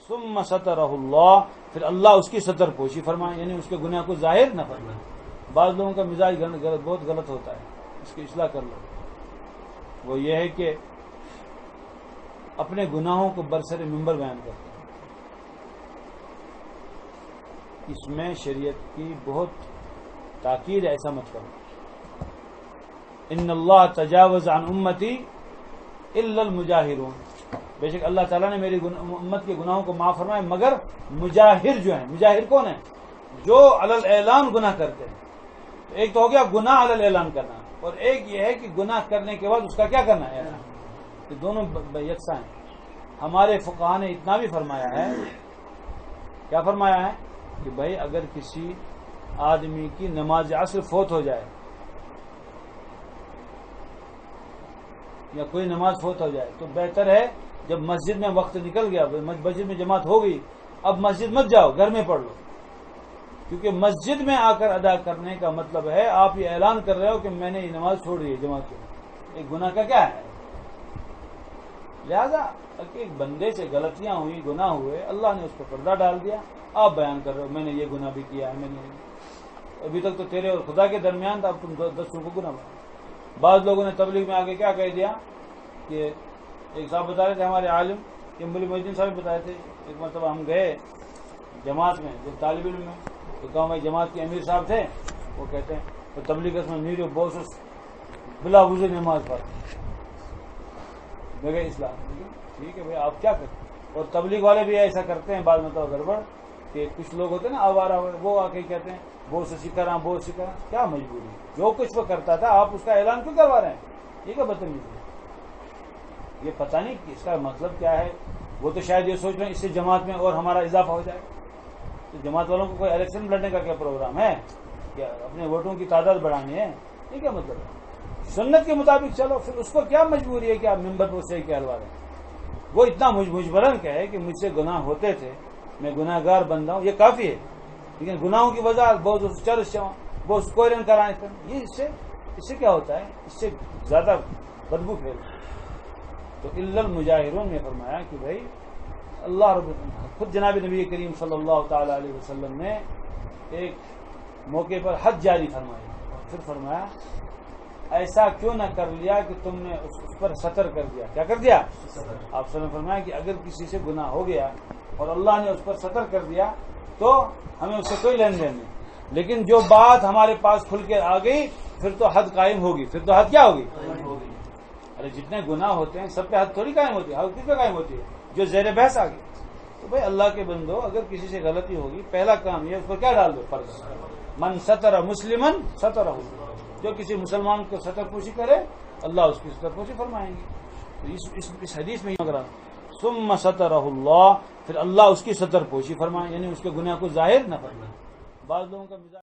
ثم سترہ اللہ، پھر اللہ اس کی ستر پوشی فرمائے، یعنی اس کے گناہ کو ظاہر نہ فرمائے۔ بعض لوگوں کا مزاج بہت غلط ہوتا ہے، اس کی اصلاح کر لو۔ وہ یہ ہے کہ اپنے گناہوں کو برسر منبر بیان کرتے ہیں، اس میں شریعت کی بہت تاکید ہے، ایسا مت کرو۔ ان اللہ تجاوز عن امتی الا المجاہرون، بے شک اللہ تعالیٰ نے میری امت کے گناہوں کو معاف فرمایا مگر مجاہر جو ہیں۔ مجاہر کون ہیں؟ جو علی الاعلان گناہ کرتے ہیں۔ ایک تو ہو گیا گناہ علی الاعلان کرنا، اور ایک یہ ہے کہ گناہ کرنے کے بعد اس کا کیا کرنا ہے، یہ دونوں یکساں ہیں۔ ہمارے فقہاء نے اتنا بھی فرمایا ہے، کیا فرمایا ہے کہ بھائی اگر کسی آدمی کی نماز عصر فوت ہو جائے یا کوئی نماز فوت ہو جائے تو بہتر ہے جب مسجد میں وقت نکل گیا، مسجد میں جماعت ہو گئی، اب مسجد مت جاؤ، گھر میں پڑھ لو، کیونکہ مسجد میں آ کر ادا کرنے کا مطلب ہے آپ یہ اعلان کر رہے ہو کہ میں نے یہ نماز چھوڑ دی ہے جماعت کو، ایک گناہ کا کیا ہے۔ لہذا ایک بندے سے غلطیاں ہوئی، گناہ ہوئے، اللہ نے اس پر پردہ ڈال دیا، آپ بیان کر رہے ہو میں نے یہ گناہ بھی کیا ہے، میں نے ابھی تک تو تیرے اور خدا کے درمیان تھا، اب تم 10 کو گناہ بنا۔ بعض لوگوں نے تبلیغ میں آگے کیا کہہ دیا کہ ایک صاحب بتا رہے تھے، ہمارے عالم ملی محی الدین صاحب بتائے تھے، ایک مرتبہ ہم گئے جماعت میں، جب طالب علم میں تو گاؤں میں جماعت کے امیر صاحب تھے، وہ کہتے ہیں تو تبلیغ میں میرے بوسس بلا وضو نماز پڑھ میں گئے اسلام، ٹھیک ہے بھائی آپ کیا کرتے، اور تبلیغ والے بھی ایسا کرتے ہیں بعض مطلب گڑبڑ کہ کچھ لوگ ہوتے ہیں نا آوارہ، وہ آ کے کہتے ہیں بہت سے سکھا بہت سکھا، کیا مجبوری، جو کچھ وہ کرتا تھا آپ اس کا اعلان کیوں کروا رہے ہیں، ٹھیک ہے بدتمیزی، یہ پتہ نہیں کہ اس کا مطلب کیا ہے۔ وہ تو شاید یہ سوچ رہے ہیں اس سے جماعت میں اور ہمارا اضافہ ہو جائے، تو جماعت والوں کو کوئی الیکشن لڑنے کا کیا پروگرام ہے، کیا اپنے ووٹوں کی تعداد بڑھانی ہے، یہ کیا مطلب ہے، سنت کے مطابق چلو، پھر اس کو کیا مجبوری ہے کہ آپ ممبر پر صحیح کہلوا رہے ہیں۔ وہ اتنا مجبرن کہے کہ مجھ سے گناہ ہوتے تھے، میں گناہ گار بندہ ہوں، یہ کافی ہے، لیکن گناہوں کی وجہ بہت چرس بہت کوئرن کرائیں، یہ اس سے کیا ہوتا ہے، اس سے زیادہ بدبو پھیلتی ہے۔ تو الا المجاہرون نے فرمایا کہ بھائی اللہ رب خود جناب نبی کریم صلی اللہ تعالی علیہ وسلم نے ایک موقع پر حد جاری فرمائی، پھر فرمایا ایسا کیوں نہ کر لیا کہ تم نے اس پر ستر کر دیا، کیا کر دیا، آپ صلی اللہ علیہ وسلم نے فرمایا کہ اگر کسی سے گناہ ہو گیا اور اللہ نے اس پر ستر کر دیا تو ہمیں اس سے کوئی لین دین نہیں، لیکن جو بات ہمارے پاس کھل کے آ گئی پھر تو حد قائم ہوگی، پھر تو حد کیا ہوگی، ارے جتنے گناہ ہوتے ہیں سب پہ حد تھوڑی قائم ہوتی ہے، حد کس پہ قائم ہوتی ہے، جو زیر بحث آ گئی۔ تو بھائی اللہ کے بندو اگر کسی سے غلطی ہوگی پہلا کام یہ اس پر کیا ڈال دو، فرض، من ستر مسلمن سترہ، جو کسی مسلمان کو ستر پوشی کرے اللہ اس کی ستر پوشی فرمائیں گے۔ تو اس حدیث میں ثم سترہ اللہ، پھر اللہ اس کی ستر پوشی فرمائے، یعنی اس کے گناہ کو ظاہر نہ فرمائے۔ بعض لوگوں کا